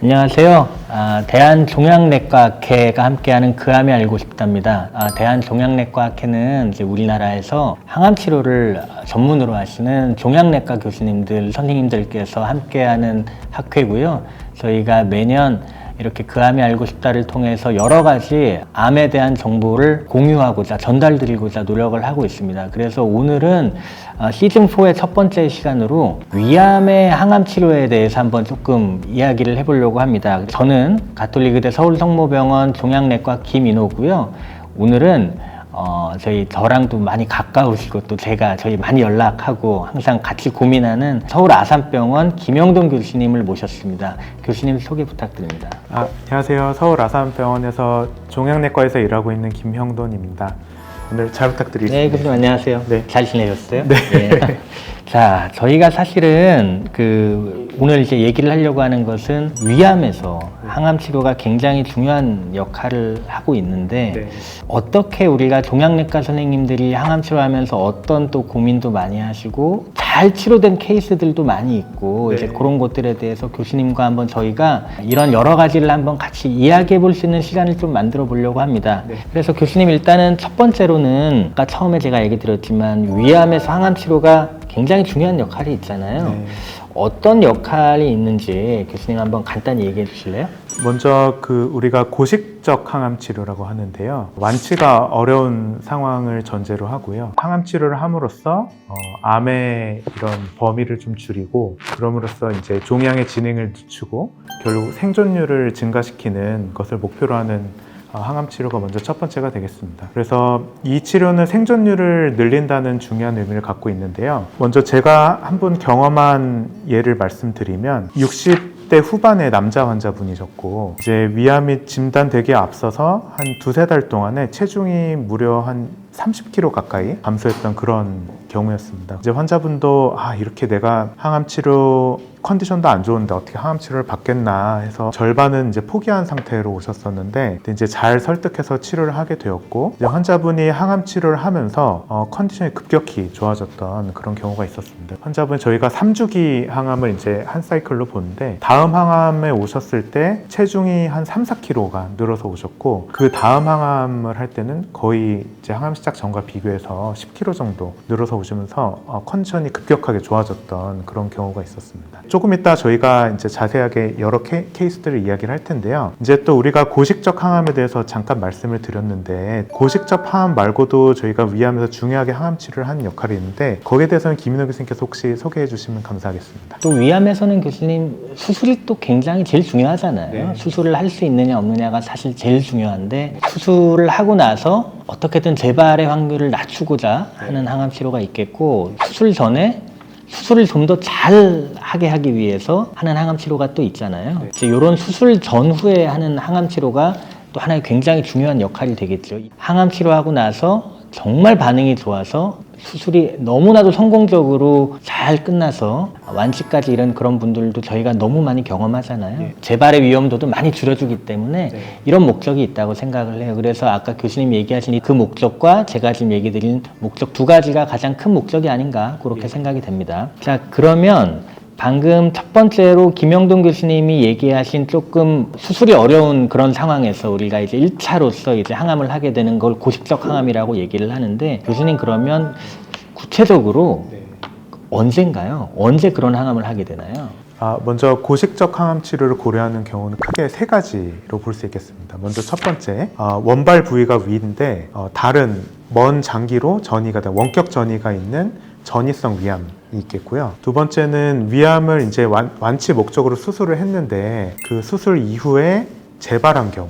안녕하세요. 대한종양내과학회가 함께하는 그 암이 알고 싶답니다. 대한종양내과학회는 이제 우리나라에서 항암 치료를 전문으로 하시는 종양내과 교수님들, 선생님들께서 함께하는 학회고요. 저희가 매년 이렇게 그 암이 알고 싶다를 통해서 여러 가지 암에 대한 정보를 공유하고자, 전달드리고자 노력을 하고 있습니다. 그래서 오늘은 시즌4의 첫 번째 시간으로 위암의 항암 치료에 대해서 한번 조금 이야기를 해보려고 합니다. 저는 가톨릭의대 서울성모병원 종양내과 김인호고요. 오늘은 저랑도 많이 가까우시고 또 저희 많이 연락하고 항상 같이 고민하는 서울 아산병원 김영돈 교수님을 모셨습니다. 교수님 소개 부탁드립니다. 안녕하세요. 서울 아산병원에서 종양내과에서 일하고 있는 김형돈입니다. 오늘 잘 부탁드리겠습니다. 네, 교수님 안녕하세요. 네. 잘 지내셨어요? 네. 자, 저희가 사실은 오늘 이제 얘기를 하려고 하는 것은 위암에서 항암 치료가 굉장히 중요한 역할을 하고 있는데 네. 어떻게 우리가 종양내과 선생님들이 항암 치료하면서 어떤 또 고민도 많이 하시고 잘 치료된 케이스들도 많이 있고 네. 이제 그런 것들에 대해서 교수님과 한번 저희가 이런 여러 가지를 한번 같이 이야기해 볼 수 있는 시간을 좀 만들어 보려고 합니다. 네. 그래서 교수님 일단은 첫 번째로는 아까 처음에 제가 얘기 드렸지만 위암에서 항암 치료가 굉장히 중요한 역할이 있잖아요. 네. 어떤 역할이 있는지 교수님 한번 간단히 얘기해 주실래요? 먼저 우리가 고식적 항암 치료라고 하는데요. 완치가 어려운 상황을 전제로 하고요. 항암 치료를 함으로써 암의 이런 범위를 좀 줄이고 그럼으로써 이제 종양의 진행을 늦추고 결국 생존율을 증가시키는 것을 목표로 하는 항암 치료가 먼저 첫 번째가 되겠습니다. 그래서 이 치료는 생존율을 늘린다는 중요한 의미를 갖고 있는데요. 먼저 제가 한 분 경험한 예를 말씀드리면 60대 후반의 남자 환자분이셨고 이제 위암이 진단되기에 앞서서 한 두세 달 동안에 체중이 무려 한 30kg 가까이 감소했던 그런 경우였습니다. 이제 환자분도 이렇게 내가 항암 치료 컨디션도 안 좋은데 어떻게 항암 치료를 받겠나 해서 절반은 이제 포기한 상태로 오셨었는데 이제 잘 설득해서 치료를 하게 되었고 이제 환자분이 항암 치료를 하면서 컨디션이 급격히 좋아졌던 그런 경우가 있었습니다. 환자분 저희가 3주기 항암을 이제 한 사이클로 보는데 다음 항암에 오셨을 때 체중이 한 3, 4kg가 늘어서 오셨고 그 다음 항암을 할 때는 거의 이제 항암 시작 전과 비교해서 10kg 정도 늘어서 오시면서 컨디션이 급격하게 좋아졌던 그런 경우가 있었습니다. 조금 이따 저희가 이제 자세하게 여러 케이스들을 이야기를 할 텐데요. 이제 또 우리가 고식적 항암에 대해서 잠깐 말씀을 드렸는데 고식적 항암 말고도 저희가 위암에서 중요하게 항암 치료를 하는 역할이 있는데 거기에 대해서는 김인호 교수님께서 혹시 소개해 주시면 감사하겠습니다. 또 위암에서는 교수님 수술이 또 굉장히 제일 중요하잖아요. 네. 수술을 할 수 있느냐 없느냐가 사실 제일 중요한데 수술을 하고 나서 어떻게든 재발의 확률을 낮추고자 하는 항암 치료가 있겠고 수술 전에 수술을 좀 더 잘하게 하기 위해서 하는 항암 치료가 또 있잖아요. 이제 이런 수술 전후에 하는 항암 치료가 또 하나의 굉장히 중요한 역할이 되겠죠. 항암 치료하고 나서 정말 반응이 좋아서 수술이 너무나도 성공적으로 잘 끝나서 완치까지 이런 그런 분들도 저희가 너무 많이 경험하잖아요. 재발의 위험도도 많이 줄여주기 때문에 이런 목적이 있다고 생각을 해요. 그래서 아까 교수님 얘기하신 그 목적과 제가 지금 얘기 드린 목적 두 가지가 가장 큰 목적이 아닌가 그렇게 생각이 됩니다. 자, 그러면 방금 첫 번째로 김영돈 교수님이 얘기하신 조금 수술이 어려운 그런 상황에서 우리가 이제 1차로서 이제 항암을 하게 되는 걸 고식적 항암이라고 얘기를 하는데 교수님 그러면 구체적으로 언젠가요? 언제 그런 항암을 하게 되나요? 먼저 고식적 항암 치료를 고려하는 경우는 크게 세 가지로 볼 수 있겠습니다. 먼저 첫 번째, 원발 부위가 위인데 다른 먼 장기로 전이가 된 원격 전이가 있는 전이성 위암이 있겠고요. 두 번째는 위암을 이제 완치 목적으로 수술을 했는데 그 수술 이후에 재발한 경우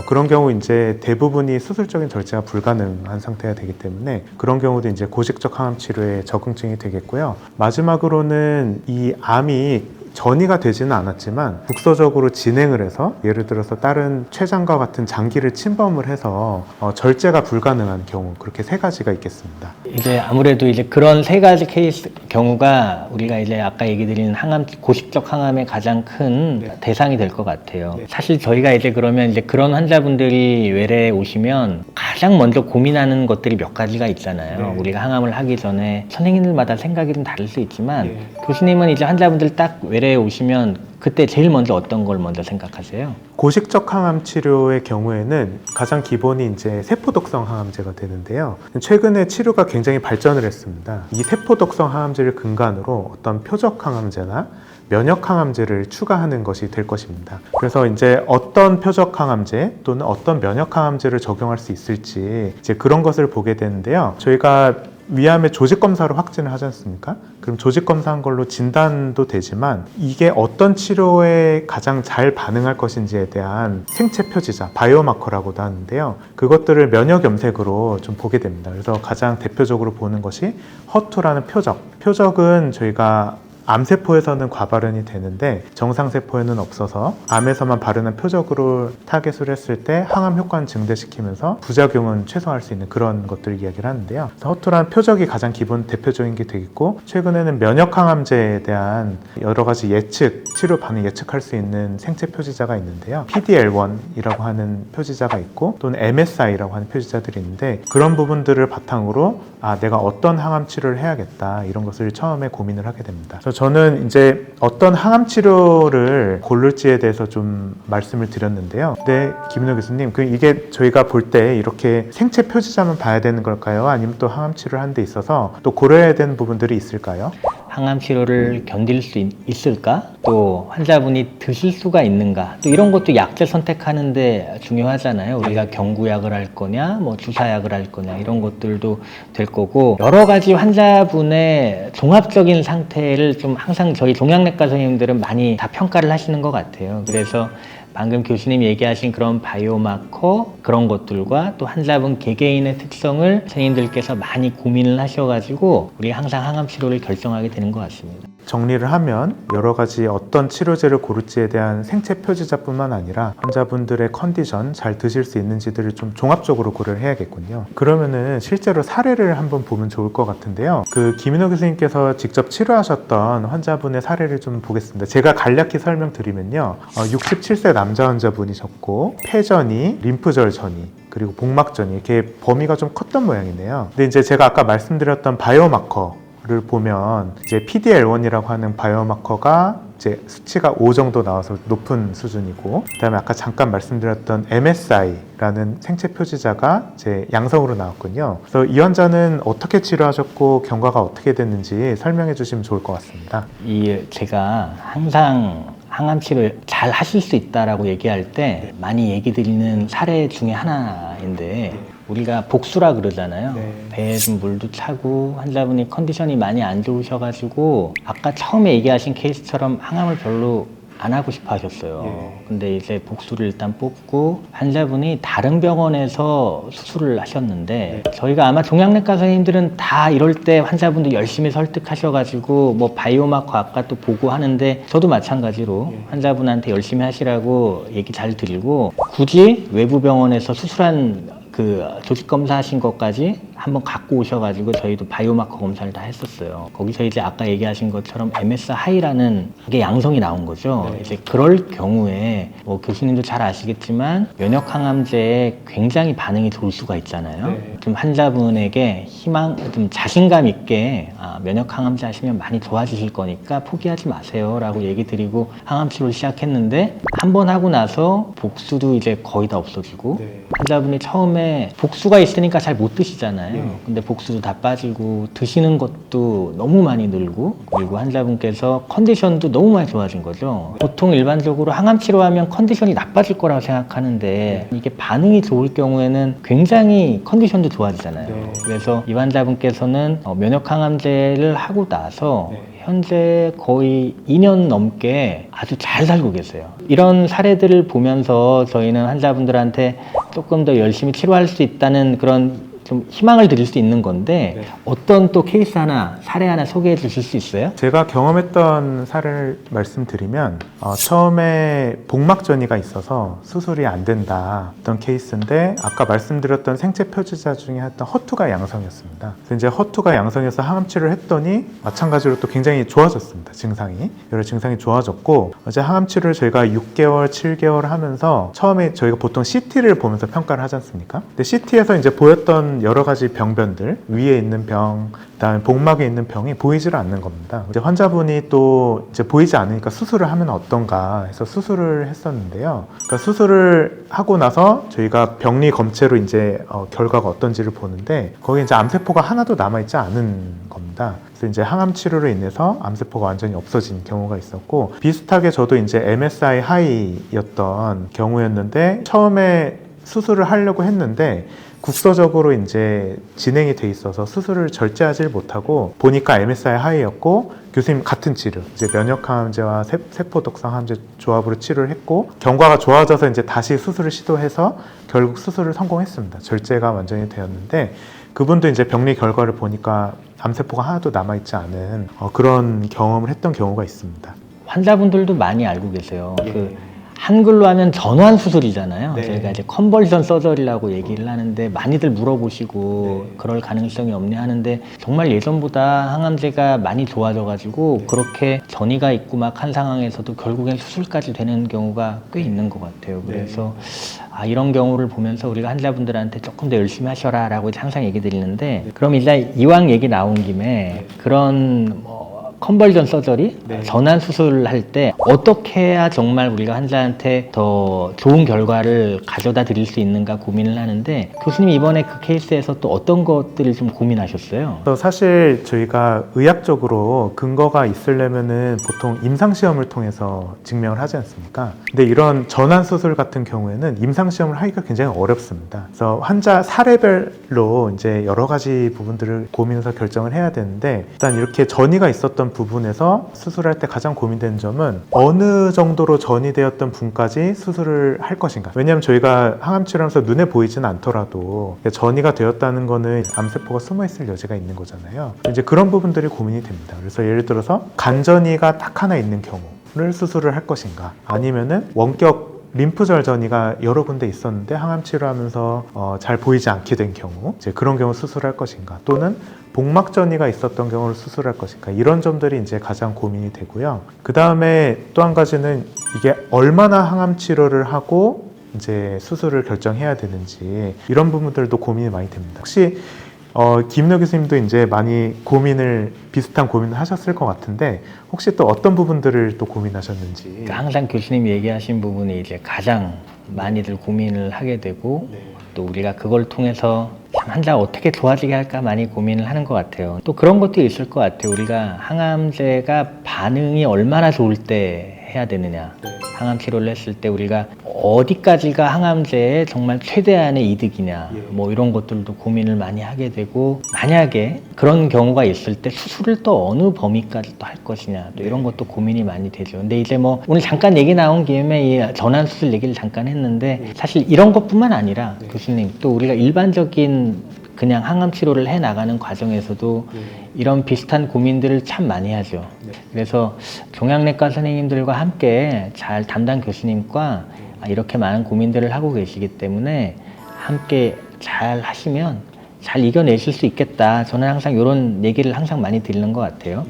그런 경우 이제 대부분이 수술적인 절제가 불가능한 상태가 되기 때문에 그런 경우도 이제 고식적 항암 치료의 적응증이 되겠고요. 마지막으로는 이 암이 전이가 되지는 않았지만 국소적으로 진행을 해서 예를 들어서 다른 췌장과 같은 장기를 침범을 해서 절제가 불가능한 경우 그렇게 세 가지가 있겠습니다. 이제 아무래도 이제 그런 세 가지 케이스 경우가 우리가 이제 아까 얘기 드린 항암 고식적 항암의 가장 큰 대상이 될 것 같아요. 사실 저희가 이제 그러면 이제 그런 환자분들이 외래에 오시면 가장 가장 먼저 고민하는 것들이 몇 가지가 있잖아요. 네. 우리가 항암을 하기 전에 선생님들마다 생각이 좀 다를 수 있지만 네. 교수님은 이제 환자분들 딱 외래에 오시면 그때 제일 먼저 어떤 걸 먼저 생각하세요? 고식적 항암 치료의 경우에는 가장 기본이 이제 세포독성 항암제가 되는데요. 최근에 치료가 굉장히 발전을 했습니다. 이 세포독성 항암제를 근간으로 어떤 표적 항암제나 면역 항암제를 추가하는 것이 될 것입니다. 그래서 이제 어떤 표적 항암제 또는 어떤 면역 항암제를 적용할 수 있을지 이제 그런 것을 보게 되는데요. 저희가 위암의 조직 검사로 확진을 하지 않습니까? 그럼 조직 검사한 걸로 진단도 되지만 이게 어떤 치료에 가장 잘 반응할 것인지에 대한 생체 표지자, 바이오마커라고도 하는데요. 그것들을 면역 염색으로 좀 보게 됩니다. 그래서 가장 대표적으로 보는 것이 허투라는 표적. 표적은 저희가 암세포에서는 과발현이 되는데 정상세포에는 없어서 암에서만 발현한 표적으로 타겟을 했을 때 항암 효과는 증대시키면서 부작용은 최소화할 수 있는 그런 것들을 이야기를 하는데요. 허투라는 표적이 가장 기본 대표적인 게 되겠고, 최근에는 면역 항암제에 대한 여러 가지 예측, 치료 반응 예측할 수 있는 생체 표지자가 있는데요. PD-L1이라고 하는 표지자가 있고 또는 MSI라고 하는 표지자들이 있는데, 그런 부분들을 바탕으로 내가 어떤 항암 치료를 해야겠다 이런 것을 처음에 고민을 하게 됩니다. 그래서 저는 이제 어떤 항암 치료를 고를지에 대해서 좀 말씀을 드렸는데요. 네, 김인호 교수님, 이게 저희가 볼 때 이렇게 생체 표지자만 봐야 되는 걸까요? 아니면 또 항암 치료를 하는 데 있어서 또 고려해야 되는 부분들이 있을까요? 항암 치료를 견딜 수 있을까? 또 환자분이 드실 수가 있는가? 또 이런 것도 약제 선택하는데 중요하잖아요. 우리가 경구약을 할 거냐, 뭐 주사약을 할 거냐, 이런 것들도 될 거고, 여러 가지 환자분의 종합적인 상태를 좀 항상 저희 종양내과 선생님들은 많이 다 평가를 하시는 것 같아요. 그래서 방금 교수님 얘기하신 그런 바이오마커 그런 것들과 또 환자분 개개인의 특성을 선생님들께서 많이 고민을 하셔가지고 우리 항상 항암 치료를 결정하게 되는 것 같습니다. 정리를 하면 여러 가지 어떤 치료제를 고를지에 대한 생체 표지자뿐만 아니라 환자분들의 컨디션, 잘 드실 수 있는지들을 좀 종합적으로 고려를 해야겠군요. 그러면은 실제로 사례를 한번 보면 좋을 것 같은데요. 김인호 교수님께서 직접 치료하셨던 환자분의 사례를 좀 보겠습니다. 제가 간략히 설명드리면요. 67세 남자 환자분이셨고 폐전이, 림프절 전이, 그리고 복막전이 이렇게 범위가 좀 컸던 모양이네요. 근데 이제 제가 아까 말씀드렸던 바이오마커 를 보면 이제 PD-L1이라고 하는 바이오마커가 이제 수치가 5 정도 나와서 높은 수준이고, 그다음에 아까 잠깐 말씀드렸던 MSI라는 생체 표지자가 이제 양성으로 나왔군요. 그래서 이 환자는 어떻게 치료하셨고 경과가 어떻게 됐는지 설명해 주시면 좋을 것 같습니다. 제가 항상 항암 치료 잘 하실 수 있다라고 얘기할 때 많이 얘기 드리는 사례 중에 하나인데, 우리가 복수라 그러잖아요. 네. 배에 좀 물도 차고 환자분이 컨디션이 많이 안 좋으셔가지고 아까 처음에 얘기하신 케이스처럼 항암을 별로 안 하고 싶어 하셨어요. 네. 근데 이제 복수를 일단 뽑고 환자분이 다른 병원에서 수술을 하셨는데, 저희가 아마 종양내과 선생님들은 다 이럴 때 환자분들 열심히 설득하셔가지고 뭐 바이오마커 아까 또 보고 하는데, 저도 마찬가지로 환자분한테 열심히 하시라고 얘기 잘 드리고, 굳이 외부 병원에서 수술한 조직 검사하신 것까지 한번 갖고 오셔가지고 저희도 바이오마커 검사를 다 했었어요. 거기서 이제 아까 얘기하신 것처럼 MSI라는 게 양성이 나온 거죠. 네. 이제 그럴 경우에 뭐 교수님도 잘 아시겠지만 면역 항암제에 굉장히 반응이 좋을 수가 있잖아요. 네. 좀 환자분에게 좀 자신감 있게 면역 항암제 하시면 많이 좋아지실 거니까 포기하지 마세요라고 얘기 드리고 항암 치료를 시작했는데, 한 번 하고 나서 복수도 이제 거의 다 없어지고, 네. 환자분이 처음에 복수가 있으니까 잘 못 드시잖아요. 네. 근데 복수도 다 빠지고 드시는 것도 너무 많이 늘고, 그리고 환자분께서 컨디션도 너무 많이 좋아진 거죠. 보통 일반적으로 항암 치료하면 컨디션이 나빠질 거라고 생각하는데 이게 반응이 좋을 경우에는 굉장히 컨디션도 좋아지잖아요. 네. 그래서 이 환자분께서는 면역 항암제를 하고 나서 네. 현재 거의 2년 넘게 아주 잘 살고 계세요. 이런 사례들을 보면서 저희는 환자분들한테 조금 더 열심히 치료할 수 있다는 그런 좀 희망을 드릴 수 있는 건데 네. 어떤 또 케이스 하나, 사례 하나 소개해 주실 수 있어요? 제가 경험했던 사례를 말씀드리면 처음에 복막전이가 있어서 수술이 안 된다 어떤 케이스인데 아까 말씀드렸던 생체 표지자 중에 했던 허투가 양성이었습니다. 그래서 이제 허투가 양성해서 항암 치료를 했더니 마찬가지로 또 굉장히 좋아졌습니다. 증상이 여러 증상이 좋아졌고 이제 항암 치료를 저희가 6개월, 7개월 하면서 처음에 저희가 보통 CT를 보면서 평가를 하지 않습니까? 근데 CT에서 이제 보였던 여러 가지 병변들 위에 있는 병, 그다음에 복막에 있는 병이 보이지를 않는 겁니다. 이제 환자분이 또 이제 보이지 않으니까 수술을 하면 어떤가 해서 수술을 했었는데요. 그러니까 수술을 하고 나서 저희가 병리 검체로 이제 결과가 어떤지를 보는데 거기 이제 암세포가 하나도 남아있지 않은 겁니다. 그래서 이제 항암 치료로 인해서 암세포가 완전히 없어진 경우가 있었고 비슷하게 저도 이제 MSI 하이였던 경우였는데 처음에 수술을 하려고 했는데 국소적으로 이제 진행이 돼 있어서 수술을 절제하지 못하고 보니까 MSI 하이였고 교수님 같은 치료 이제 면역항암제와 세포독성 항암제 조합으로 치료를 했고 경과가 좋아져서 이제 다시 수술을 시도해서 결국 수술을 성공했습니다. 절제가 완전히 되었는데 그분도 이제 병리 결과를 보니까 암세포가 하나도 남아있지 않은 그런 경험을 했던 경우가 있습니다. 환자분들도 많이 알고 계세요. 그 한글로 하면 전환 수술이잖아요. 네. 저희가 이제 컨버전 서저리라고 얘기를 하는데 많이들 물어보시고 네. 그럴 가능성이 없냐 하는데 정말 예전보다 항암제가 많이 좋아져가지고 그렇게 전이가 있고 막 한 상황에서도 결국엔 수술까지 되는 경우가 꽤 있는 것 같아요. 그래서 이런 경우를 보면서 우리가 환자분들한테 조금 더 열심히 하셔라 라고 항상 얘기 드리는데 그럼 이제 이왕 얘기 나온 김에 그런 컨버전 서저리, 전환 수술을 할 때 어떻게 해야 정말 우리가 환자한테 더 좋은 결과를 가져다 드릴 수 있는가 고민을 하는데 교수님 이번에 그 케이스에서 또 어떤 것들을 좀 고민하셨어요? 사실 저희가 의학적으로 근거가 있으려면은 보통 임상시험을 통해서 증명을 하지 않습니까? 근데 이런 전환 수술 같은 경우에는 임상시험을 하기가 굉장히 어렵습니다. 그래서 환자 사례별로 이제 여러 가지 부분들을 고민해서 결정을 해야 되는데 일단 이렇게 전이가 있었던 부분에서 수술할 때 가장 고민되는 점은 어느 정도로 전이 되었던 분까지 수술을 할 것인가. 왜냐하면 저희가 항암 치료하면서 눈에 보이지는 않더라도 전이가 되었다는 거는 암세포가 숨어있을 여지가 있는 거잖아요. 이제 그런 부분들이 고민이 됩니다. 그래서 예를 들어서 간전이가 딱 하나 있는 경우를 수술을 할 것인가 아니면은 원격 림프절 전이가 여러 군데 있었는데 항암 치료하면서 잘 보이지 않게 된 경우 이제 그런 경우 수술할 것인가 또는 복막 전이가 있었던 경우를 수술할 것인가 이런 점들이 이제 가장 고민이 되고요. 그 다음에 또 한 가지는 이게 얼마나 항암 치료를 하고 이제 수술을 결정해야 되는지 이런 부분들도 고민이 많이 됩니다. 혹시 김인호 교수님도 이제 많이 비슷한 고민을 하셨을 것 같은데 혹시 또 어떤 부분들을 또 고민하셨는지. 그러니까 항상 교수님이 얘기하신 부분이 이제 가장 많이들 고민을 하게 되고 또 우리가 그걸 통해서 참 환자가 어떻게 좋아지게 할까 많이 고민을 하는 것 같아요. 또 그런 것도 있을 것 같아요. 우리가 항암제가 반응이 얼마나 좋을 때 해야 되느냐. 항암 치료를 했을 때 우리가 어디까지가 항암제의 정말 최대한의 이득이냐 뭐 이런 것들도 고민을 많이 하게 되고 만약에 그런 경우가 있을 때 수술을 또 어느 범위까지 또 할 것이냐 또 이런 것도 고민이 많이 되죠. 근데 이제 뭐 오늘 잠깐 얘기 나온 김에 이 전환 수술 얘기를 잠깐 했는데 사실 이런 것뿐만 아니라 교수님 또 우리가 일반적인 그냥 항암 치료를 해 나가는 과정에서도 이런 비슷한 고민들을 참 많이 하죠. 그래서 종양내과 선생님들과 함께 잘 담당 교수님과 이렇게 많은 고민들을 하고 계시기 때문에 함께 잘 하시면 잘 이겨내실 수 있겠다. 저는 항상 이런 얘기를 항상 많이 드리는 것 같아요.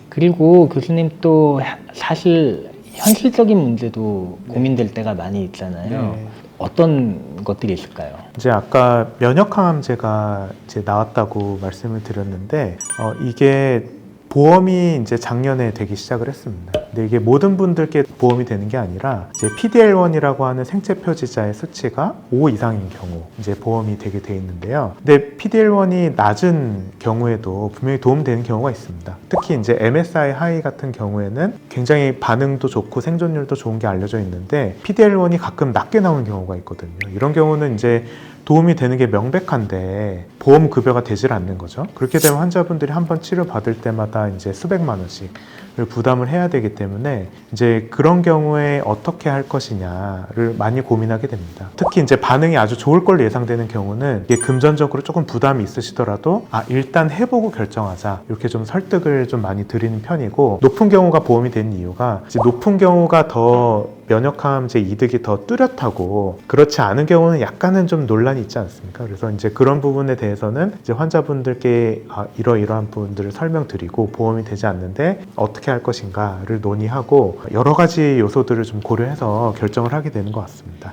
그리고 교수님 또 사실 현실적인 문제도 고민될 때가 많이 있잖아요. 어떤 것들이 있을까요? 이제 아까 면역항암제가 이제 나왔다고 말씀을 드렸는데 이게 보험이 이제 작년에 되기 시작을 했습니다. 근데 이게 모든 분들께 보험이 되는 게 아니라 이제 PD-L1이라고 하는 생체 표지자의 수치가 5 이상인 경우 이제 보험이 되게 돼 있는데요. 근데 PD-L1이 낮은 경우에도 분명히 도움되는 경우가 있습니다. 특히 이제 MSI 하이 같은 경우에는 굉장히 반응도 좋고 생존율도 좋은 게 알려져 있는데 PD-L1이 가끔 낮게 나오는 경우가 있거든요. 이런 경우는 이제 도움이 되는 게 명백한데 보험 급여가 되질 않는 거죠. 그렇게 되면 환자분들이 한 번 치료 받을 때마다 이제 수백만 원씩을 부담을 해야 되기 때문에 이제 그런 경우에 어떻게 할 것이냐를 많이 고민하게 됩니다. 특히 이제 반응이 아주 좋을 걸로 예상되는 경우는 이게 금전적으로 조금 부담이 있으시더라도 일단 해보고 결정하자, 이렇게 좀 설득을 좀 많이 드리는 편이고, 높은 경우가 보험이 되는 이유가 이제 높은 경우가 더 면역항암제 이득이 더 뚜렷하고, 그렇지 않은 경우는 약간은 좀 논란이 있지 않습니까? 그래서 이제 그런 부분에 대해서는 이제 환자분들께 이러이러한 부분들을 설명드리고 보험이 되지 않는데 어떻게 할 것인가를 논의하고 여러 가지 요소들을 좀 고려해서 결정을 하게 되는 것 같습니다.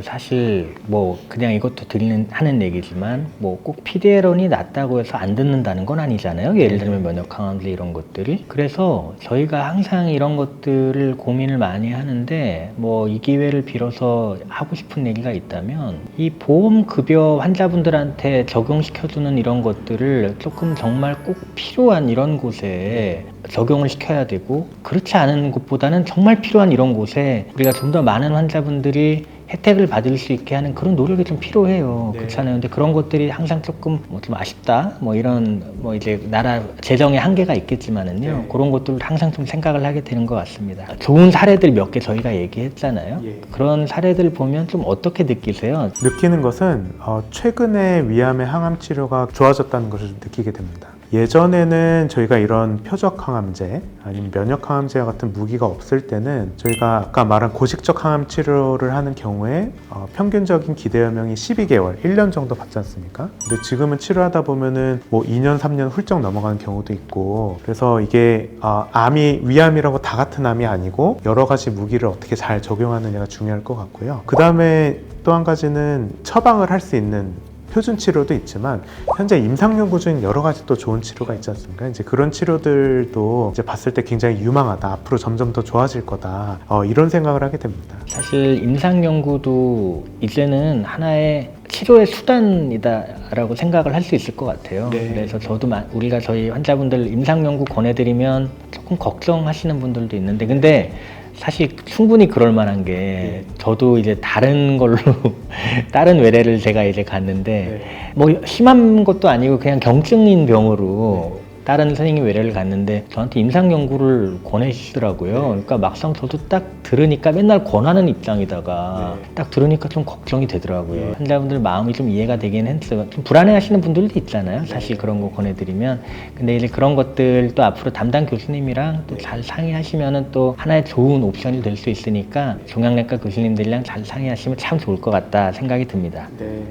사실 뭐 그냥 이것도 하는 얘기지만 뭐 꼭 피데론이 낫다고 해서 안 듣는다는 건 아니잖아요. 예를 들면 면역항암제 이런 것들이. 그래서 저희가 항상 이런 것들을 고민을 많이 하는데, 뭐 이 기회를 빌어서 하고 싶은 얘기가 있다면, 이 보험급여 환자분들한테 적용시켜주는 이런 것들을 조금 정말 꼭 필요한 이런 곳에 적용을 시켜야 되고, 그렇지 않은 곳보다는 정말 필요한 이런 곳에 우리가 좀 더 많은 환자분들이 혜택을 받을 수 있게 하는 그런 노력이 좀 필요해요. 네. 그렇잖아요. 근데 그런 것들이 항상 조금 좀 아쉽다. 이런 이제 나라 재정의 한계가 있겠지만은요. 네. 그런 것들을 항상 좀 생각을 하게 되는 것 같습니다. 좋은 사례들 몇 개 저희가 얘기했잖아요. 예. 그런 사례들 보면 좀 어떻게 느끼세요? 느끼는 것은 최근에 위암의 항암 치료가 좋아졌다는 것을 좀 느끼게 됩니다. 예전에는 저희가 이런 표적 항암제 아니면 면역 항암제 같은 무기가 없을 때는 저희가 아까 말한 고식적 항암 치료를 하는 경우에 평균적인 기대 여명이 12개월, 1년 정도 받지 않습니까? 근데 지금은 치료하다 보면은 뭐 2년, 3년 훌쩍 넘어가는 경우도 있고, 그래서 이게 위암이라고 다 같은 암이 아니고 여러 가지 무기를 어떻게 잘 적용하느냐가 중요할 것 같고요. 그 다음에 또 한 가지는 처방을 할 수 있는 표준 치료도 있지만 현재 임상연구 중인 여러 가지 또 좋은 치료가 있지 않습니까? 이제 그런 치료들도 이제 봤을 때 굉장히 유망하다, 앞으로 점점 더 좋아질 거다, 이런 생각을 하게 됩니다. 사실 임상 연구도 이제는 하나의 치료의 수단이다라고 생각을 할 수 있을 것 같아요. 네. 그래서 저도 우리가 저희 환자분들 임상 연구 권해드리면 조금 걱정하시는 분들도 있는데, 근데 사실 충분히 그럴 만한 게, 저도 이제 다른 걸로 다른 외래를 제가 이제 갔는데, 뭐 심한 것도 아니고 그냥 경증인 병으로 다른 선생님 외래를 갔는데 저한테 임상 연구를 권해주시더라고요. 그러니까 막상 저도 딱 들으니까, 맨날 권하는 입장이다가 딱 들으니까 좀 걱정이 되더라고요. 환자분들 마음이 좀 이해가 되긴 했어요. 좀 불안해하시는 분들도 있잖아요. 사실 그런 거 권해드리면. 근데 이제 그런 것들 또 앞으로 담당 교수님이랑 또 잘 상의하시면은 또 하나의 좋은 옵션이 될 수 있으니까 종양내과 교수님들이랑 잘 상의하시면 참 좋을 것 같다 생각이 듭니다. 네.